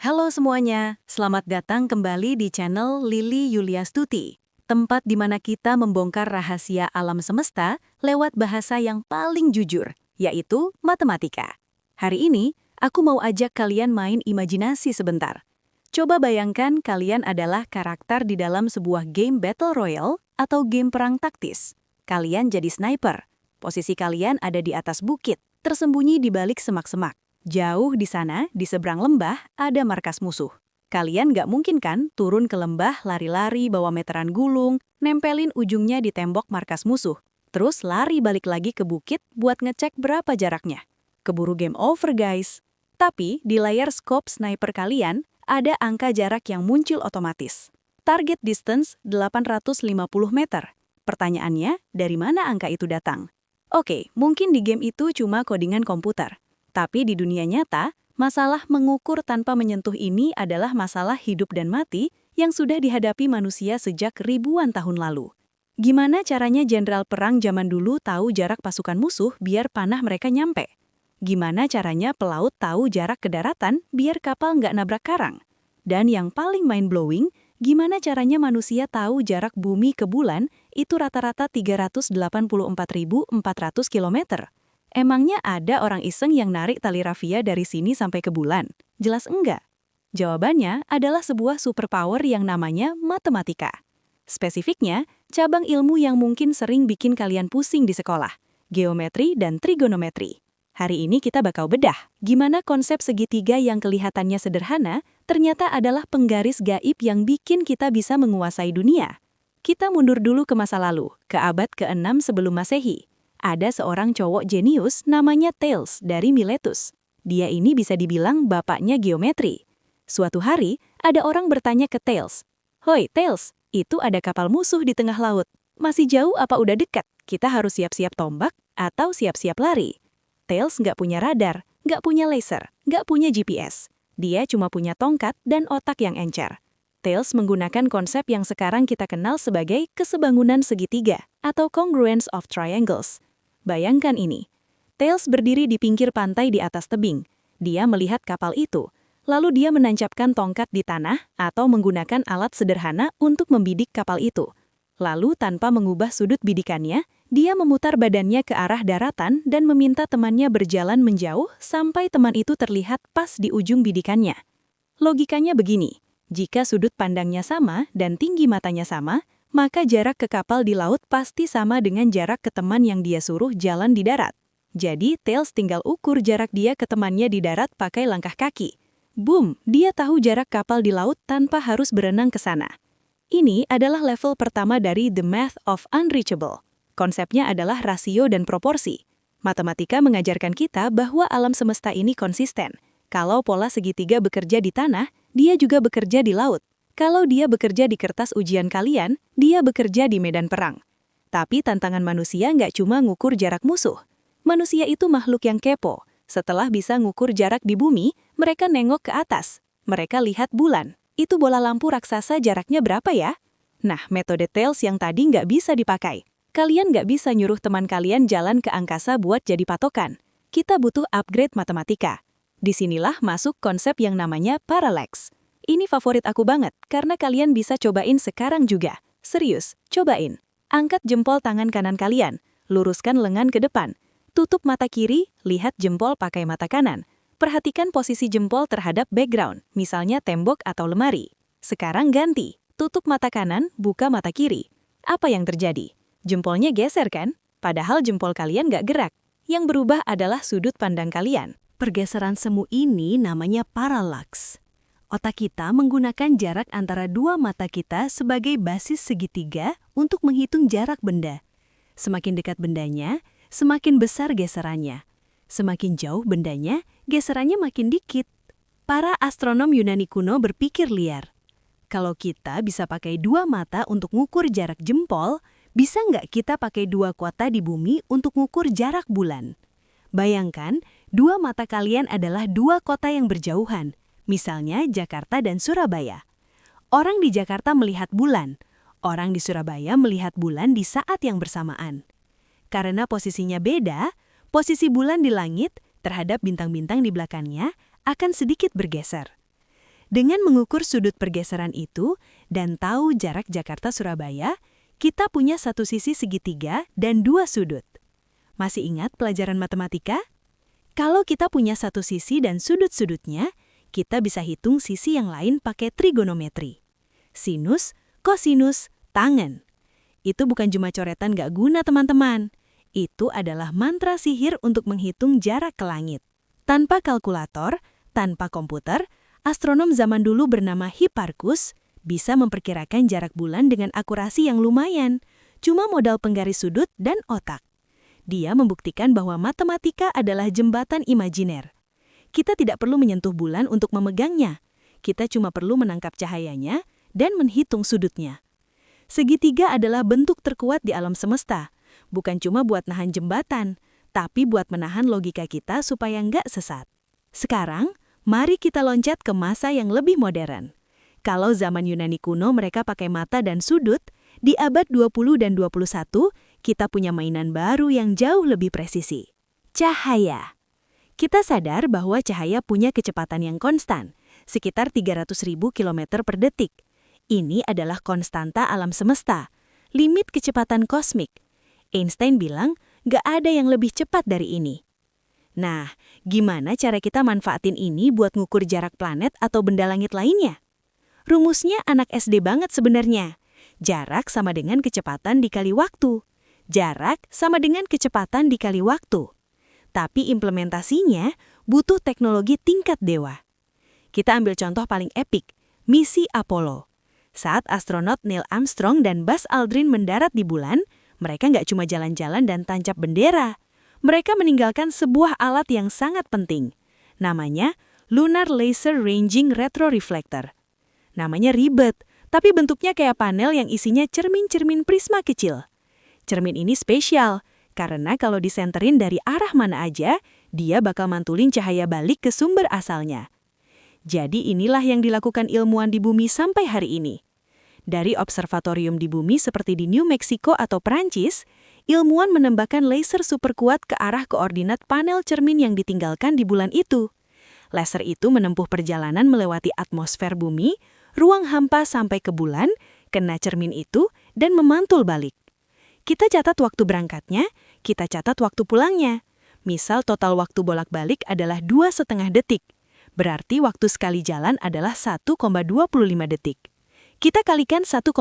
Halo semuanya, selamat datang kembali di channel Lili Yuliastuti, tempat di mana kita membongkar rahasia alam semesta lewat bahasa yang paling jujur, yaitu matematika. Hari ini, aku mau ajak kalian main imajinasi sebentar. Coba bayangkan kalian adalah karakter di dalam sebuah game Battle Royale atau game perang taktis. Kalian jadi sniper. Posisi kalian ada di atas bukit, tersembunyi di balik semak-semak. Jauh di sana, di seberang lembah, ada markas musuh. Kalian nggak mungkin kan turun ke lembah, lari-lari, bawa meteran gulung, nempelin ujungnya di tembok markas musuh. Terus lari balik lagi ke bukit buat ngecek berapa jaraknya. Keburu game over guys. Tapi di layar scope sniper kalian, ada angka jarak yang muncul otomatis. Target distance 850 meter. Pertanyaannya, dari mana angka itu datang? Oke, mungkin di game itu cuma kodingan komputer. Tapi di dunia nyata, masalah mengukur tanpa menyentuh ini adalah masalah hidup dan mati yang sudah dihadapi manusia sejak ribuan tahun lalu. Gimana caranya jenderal perang zaman dulu tahu jarak pasukan musuh biar panah mereka nyampe? Gimana caranya pelaut tahu jarak ke daratan biar kapal nggak nabrak karang? Dan yang paling mind-blowing, gimana caranya manusia tahu jarak bumi ke bulan itu rata-rata 384.400 km? Emangnya ada orang iseng yang narik tali rafia dari sini sampai ke bulan? Jelas enggak. Jawabannya adalah sebuah superpower yang namanya matematika. Spesifiknya, cabang ilmu yang mungkin sering bikin kalian pusing di sekolah, geometri dan trigonometri. Hari ini kita bakal bedah gimana konsep segitiga yang kelihatannya sederhana ternyata adalah penggaris gaib yang bikin kita bisa menguasai dunia. Kita mundur dulu ke masa lalu, ke abad ke-6 sebelum Masehi. Ada seorang cowok jenius namanya Thales dari Miletus. Dia ini bisa dibilang bapaknya geometri. Suatu hari, ada orang bertanya ke Thales, "Hoi Thales, itu ada kapal musuh di tengah laut. Masih jauh apa udah dekat? Kita harus siap-siap tombak atau siap-siap lari?" Thales nggak punya radar, nggak punya laser, nggak punya GPS. Dia cuma punya tongkat dan otak yang encer. Thales menggunakan konsep yang sekarang kita kenal sebagai kesebangunan segitiga atau congruence of triangles. Bayangkan ini, Thales berdiri di pinggir pantai di atas tebing. Dia melihat kapal itu, lalu dia menancapkan tongkat di tanah atau menggunakan alat sederhana untuk membidik kapal itu. Lalu tanpa mengubah sudut bidikannya, dia memutar badannya ke arah daratan dan meminta temannya berjalan menjauh sampai teman itu terlihat pas di ujung bidikannya. Logikanya begini, jika sudut pandangnya sama dan tinggi matanya sama, maka jarak ke kapal di laut pasti sama dengan jarak ke teman yang dia suruh jalan di darat. Jadi, Thales tinggal ukur jarak dia ke temannya di darat pakai langkah kaki. Boom, dia tahu jarak kapal di laut tanpa harus berenang ke sana. Ini adalah level pertama dari The Math of Unreachable. Konsepnya adalah rasio dan proporsi. Matematika mengajarkan kita bahwa alam semesta ini konsisten. Kalau pola segitiga bekerja di tanah, dia juga bekerja di laut. Kalau dia bekerja di kertas ujian kalian, dia bekerja di medan perang. Tapi tantangan manusia nggak cuma ngukur jarak musuh. Manusia itu makhluk yang kepo. Setelah bisa ngukur jarak di bumi, mereka nengok ke atas. Mereka lihat bulan. Itu bola lampu raksasa jaraknya berapa ya? Nah, metode Thales yang tadi nggak bisa dipakai. Kalian nggak bisa nyuruh teman kalian jalan ke angkasa buat jadi patokan. Kita butuh upgrade matematika. Disinilah masuk konsep yang namanya parallax. Ini favorit aku banget, karena kalian bisa cobain sekarang juga. Serius, cobain. Angkat jempol tangan kanan kalian, luruskan lengan ke depan. Tutup mata kiri, lihat jempol pakai mata kanan. Perhatikan posisi jempol terhadap background, misalnya tembok atau lemari. Sekarang ganti, tutup mata kanan, buka mata kiri. Apa yang terjadi? Jempolnya geser kan? Padahal jempol kalian nggak gerak. Yang berubah adalah sudut pandang kalian. Pergeseran semu ini namanya parallax. Otak kita menggunakan jarak antara dua mata kita sebagai basis segitiga untuk menghitung jarak benda. Semakin dekat bendanya, semakin besar geserannya. Semakin jauh bendanya, geserannya makin dikit. Para astronom Yunani kuno berpikir liar. Kalau kita bisa pakai dua mata untuk ngukur jarak jempol, bisa nggak kita pakai dua kota di bumi untuk ngukur jarak bulan? Bayangkan, dua mata kalian adalah dua kota yang berjauhan. Misalnya Jakarta dan Surabaya. Orang di Jakarta melihat bulan. Orang di Surabaya melihat bulan di saat yang bersamaan. Karena posisinya beda, posisi bulan di langit terhadap bintang-bintang di belakangnya akan sedikit bergeser. Dengan mengukur sudut pergeseran itu dan tahu jarak Jakarta-Surabaya, kita punya satu sisi segitiga dan dua sudut. Masih ingat pelajaran matematika? Kalau kita punya satu sisi dan sudut-sudutnya, kita bisa hitung sisi yang lain pakai trigonometri. Sinus, kosinus, tangen. Itu bukan cuma coretan gak guna, teman-teman. Itu adalah mantra sihir untuk menghitung jarak ke langit. Tanpa kalkulator, tanpa komputer, astronom zaman dulu bernama Hipparchus bisa memperkirakan jarak bulan dengan akurasi yang lumayan, cuma modal penggaris sudut dan otak. Dia membuktikan bahwa matematika adalah jembatan imajiner. Kita tidak perlu menyentuh bulan untuk memegangnya. Kita cuma perlu menangkap cahayanya dan menghitung sudutnya. Segitiga adalah bentuk terkuat di alam semesta. Bukan cuma buat nahan jembatan, tapi buat menahan logika kita supaya nggak sesat. Sekarang, mari kita loncat ke masa yang lebih modern. Kalau zaman Yunani kuno mereka pakai mata dan sudut, di abad 20 dan 21, kita punya mainan baru yang jauh lebih presisi. Cahaya. Kita sadar bahwa cahaya punya kecepatan yang konstan, sekitar 300.000 km per detik. Ini adalah konstanta alam semesta, limit kecepatan kosmik. Einstein bilang, gak ada yang lebih cepat dari ini. Nah, gimana cara kita manfaatin ini buat ngukur jarak planet atau benda langit lainnya? Rumusnya anak SD banget sebenarnya. Jarak sama dengan kecepatan dikali waktu. Jarak sama dengan kecepatan dikali waktu. Tapi implementasinya butuh teknologi tingkat dewa. Kita ambil contoh paling epik, misi Apollo. Saat astronot Neil Armstrong dan Buzz Aldrin mendarat di bulan, mereka nggak cuma jalan-jalan dan tancap bendera. Mereka meninggalkan sebuah alat yang sangat penting. Namanya Lunar Laser Ranging Retroreflector. Namanya ribet, tapi bentuknya kayak panel yang isinya cermin-cermin prisma kecil. Cermin ini spesial, karena kalau disenterin dari arah mana aja, dia bakal mantulin cahaya balik ke sumber asalnya. Jadi inilah yang dilakukan ilmuwan di bumi sampai hari ini. Dari observatorium di bumi seperti di New Mexico atau Prancis, ilmuwan menembakkan laser super kuat ke arah koordinat panel cermin yang ditinggalkan di bulan itu. Laser itu menempuh perjalanan melewati atmosfer bumi, ruang hampa sampai ke bulan, kena cermin itu, dan memantul balik. Kita catat waktu berangkatnya, kita catat waktu pulangnya. Misal total waktu bolak-balik adalah 2,5 detik. Berarti waktu sekali jalan adalah 1,25 detik. Kita kalikan 1,25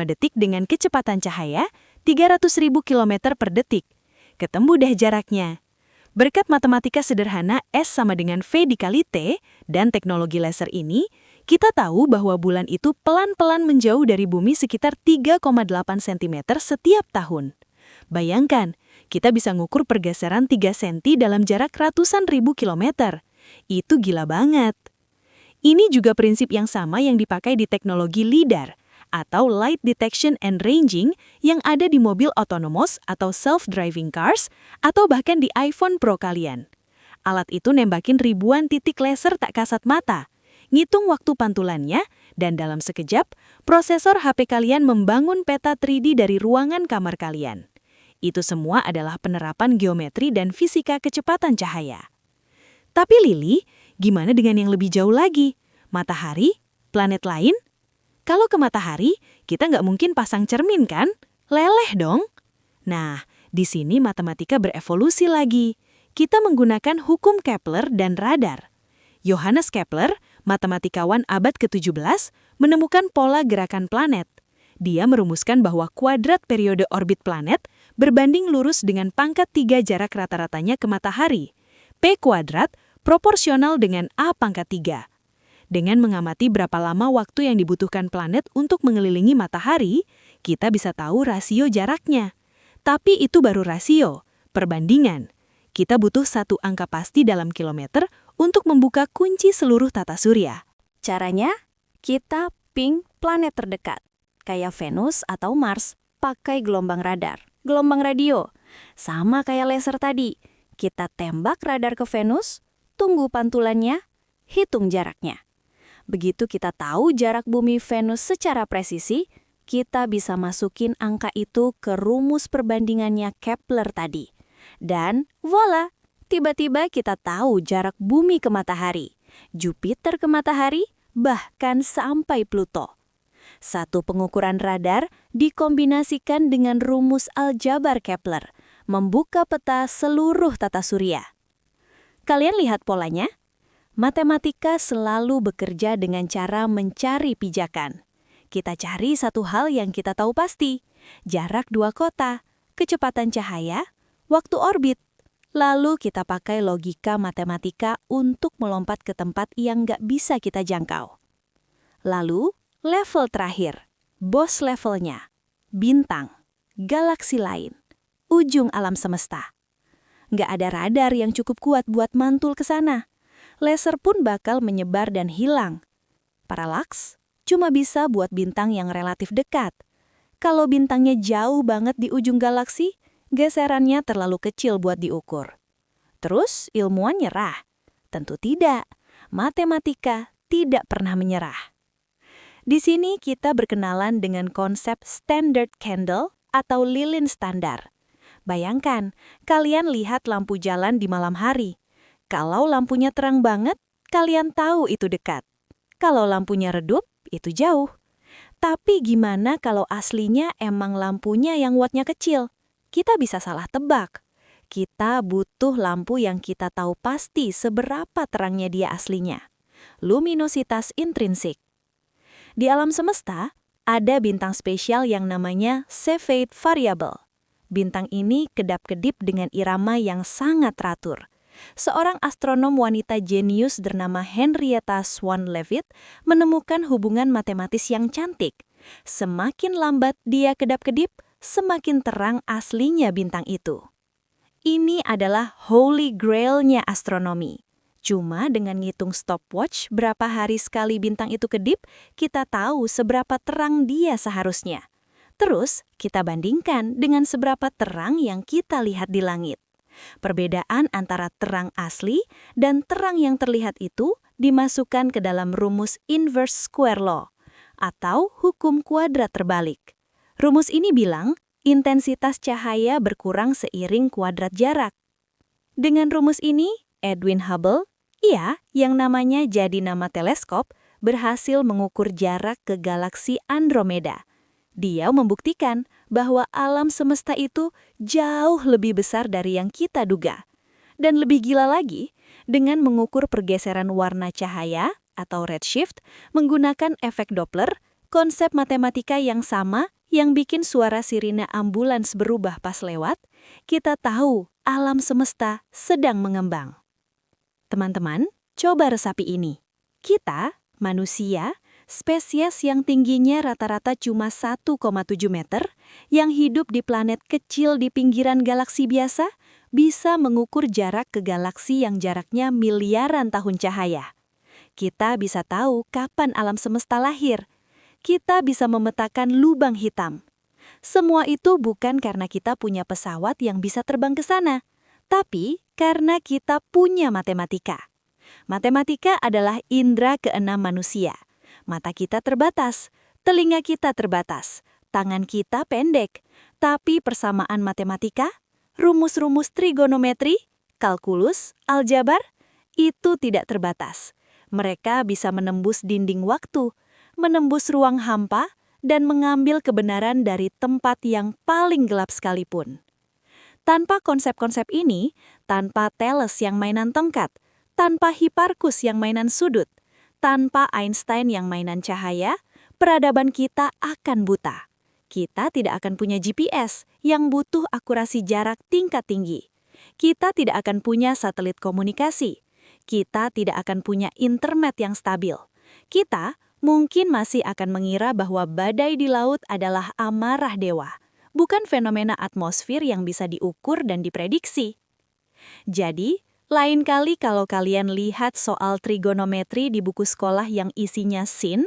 detik dengan kecepatan cahaya 300.000 km per detik. Ketemu deh jaraknya. Berkat matematika sederhana S sama dengan V dikali T dan teknologi laser ini, kita tahu bahwa bulan itu pelan-pelan menjauh dari bumi sekitar 3,8 cm setiap tahun. Bayangkan, kita bisa ngukur pergeseran 3 cm dalam jarak ratusan ribu kilometer. Itu gila banget. Ini juga prinsip yang sama yang dipakai di teknologi LiDAR, atau Light Detection and Ranging, yang ada di mobil otonomos atau self-driving cars, atau bahkan di iPhone Pro kalian. Alat itu nembakin ribuan titik laser tak kasat mata, ngitung waktu pantulannya, dan dalam sekejap, prosesor HP kalian membangun peta 3D dari ruangan kamar kalian. Itu semua adalah penerapan geometri dan fisika kecepatan cahaya. Tapi Lili, gimana dengan yang lebih jauh lagi? Matahari? Planet lain? Kalau ke matahari, kita nggak mungkin pasang cermin kan? Leleh dong. Nah, di sini matematika berevolusi lagi. Kita menggunakan hukum Kepler dan radar. Johannes Kepler, matematikawan abad ke-17, menemukan pola gerakan planet. Dia merumuskan bahwa kuadrat periode orbit planet berbanding lurus dengan pangkat 3 jarak rata-ratanya ke matahari. P kuadrat proporsional dengan A pangkat 3. Dengan mengamati berapa lama waktu yang dibutuhkan planet untuk mengelilingi matahari, kita bisa tahu rasio jaraknya. Tapi itu baru rasio, perbandingan. Kita butuh satu angka pasti dalam kilometer untuk membuka kunci seluruh tata surya. Caranya, kita ping planet terdekat, kayak Venus atau Mars, pakai gelombang radar, gelombang radio. Sama kayak laser tadi, kita tembak radar ke Venus, tunggu pantulannya, hitung jaraknya. Begitu kita tahu jarak bumi Venus secara presisi, kita bisa masukin angka itu ke rumus perbandingannya Kepler tadi. Dan voila, tiba-tiba kita tahu jarak bumi ke matahari, Jupiter ke matahari, bahkan sampai Pluto. Satu pengukuran radar dikombinasikan dengan rumus aljabar Kepler, membuka peta seluruh tata surya. Kalian lihat polanya? Matematika selalu bekerja dengan cara mencari pijakan. Kita cari satu hal yang kita tahu pasti, jarak dua kota, kecepatan cahaya, waktu orbit. Lalu kita pakai logika matematika untuk melompat ke tempat yang nggak bisa kita jangkau. Lalu, level terakhir, bos levelnya, bintang, galaksi lain, ujung alam semesta. Nggak ada radar yang cukup kuat buat mantul ke sana. Laser pun bakal menyebar dan hilang. Paralaks cuma bisa buat bintang yang relatif dekat. Kalau bintangnya jauh banget di ujung galaksi, geserannya terlalu kecil buat diukur. Terus ilmuwan nyerah? Tentu tidak. Matematika tidak pernah menyerah. Di sini kita berkenalan dengan konsep standard candle atau lilin standar. Bayangkan, kalian lihat lampu jalan di malam hari. Kalau lampunya terang banget, kalian tahu itu dekat. Kalau lampunya redup, itu jauh. Tapi gimana kalau aslinya emang lampunya yang wattnya kecil? Kita bisa salah tebak. Kita butuh lampu yang kita tahu pasti seberapa terangnya dia aslinya. Luminositas intrinsik. Di alam semesta, ada bintang spesial yang namanya Cepheid variable. Bintang ini kedap-kedip dengan irama yang sangat teratur. Seorang astronom wanita jenius bernama Henrietta Swan Leavitt menemukan hubungan matematis yang cantik. Semakin lambat dia kedap-kedip, semakin terang aslinya bintang itu. Ini adalah holy grail-nya astronomi. Cuma dengan ngitung stopwatch berapa hari sekali bintang itu kedip, kita tahu seberapa terang dia seharusnya. Terus, kita bandingkan dengan seberapa terang yang kita lihat di langit. Perbedaan antara terang asli dan terang yang terlihat itu dimasukkan ke dalam rumus inverse square law, atau hukum kuadrat terbalik. Rumus ini bilang, intensitas cahaya berkurang seiring kuadrat jarak. Dengan rumus ini, Edwin Hubble, yang namanya jadi nama teleskop, berhasil mengukur jarak ke galaksi Andromeda. Dia membuktikan bahwa alam semesta itu jauh lebih besar dari yang kita duga. Dan lebih gila lagi, dengan mengukur pergeseran warna cahaya atau redshift menggunakan efek Doppler, konsep matematika yang sama yang bikin suara sirine ambulans berubah pas lewat, kita tahu alam semesta sedang mengembang. Teman-teman, coba resapi ini. Kita, manusia, spesies yang tingginya rata-rata cuma 1,7 meter, yang hidup di planet kecil di pinggiran galaksi biasa, bisa mengukur jarak ke galaksi yang jaraknya miliaran tahun cahaya. Kita bisa tahu kapan alam semesta lahir. Kita bisa memetakan lubang hitam. Semua itu bukan karena kita punya pesawat yang bisa terbang ke sana, tapi karena kita punya matematika. Matematika adalah indera keenam manusia. Mata kita terbatas, telinga kita terbatas, tangan kita pendek. Tapi persamaan matematika, rumus-rumus trigonometri, kalkulus, aljabar, itu tidak terbatas. Mereka bisa menembus dinding waktu, menembus ruang hampa, dan mengambil kebenaran dari tempat yang paling gelap sekalipun. Tanpa konsep-konsep ini, tanpa Thales yang mainan tongkat, tanpa Hipparchus yang mainan sudut, tanpa Einstein yang mainan cahaya, peradaban kita akan buta. Kita tidak akan punya GPS yang butuh akurasi jarak tingkat tinggi. Kita tidak akan punya satelit komunikasi. Kita tidak akan punya internet yang stabil. Kita mungkin masih akan mengira bahwa badai di laut adalah amarah dewa, bukan fenomena atmosfer yang bisa diukur dan diprediksi. Jadi, lain kali kalau kalian lihat soal trigonometri di buku sekolah yang isinya sin,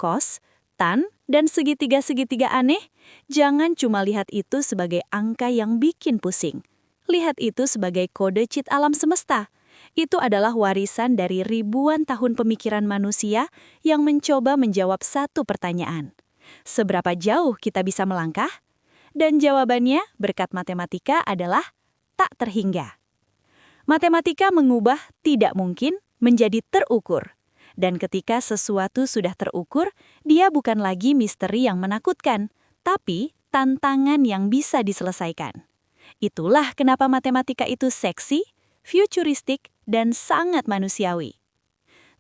cos, tan, dan segitiga-segitiga aneh, jangan cuma lihat itu sebagai angka yang bikin pusing. Lihat itu sebagai kode cheat alam semesta. Itu adalah warisan dari ribuan tahun pemikiran manusia yang mencoba menjawab satu pertanyaan. Seberapa jauh kita bisa melangkah? Dan jawabannya berkat matematika adalah tak terhingga. Matematika mengubah tidak mungkin menjadi terukur. Dan ketika sesuatu sudah terukur, dia bukan lagi misteri yang menakutkan, tapi tantangan yang bisa diselesaikan. Itulah kenapa matematika itu seksi, futuristik, dan sangat manusiawi.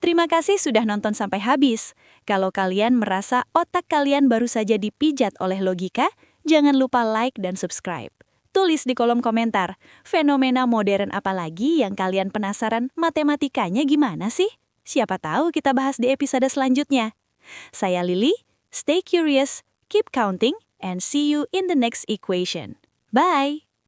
Terima kasih sudah nonton sampai habis. Kalau kalian merasa otak kalian baru saja dipijat oleh logika, jangan lupa like dan subscribe. Tulis di kolom komentar, fenomena modern apa lagi yang kalian penasaran matematikanya gimana sih? Siapa tahu kita bahas di episode selanjutnya. Saya Lily, stay curious, keep counting, and see you in the next equation. Bye!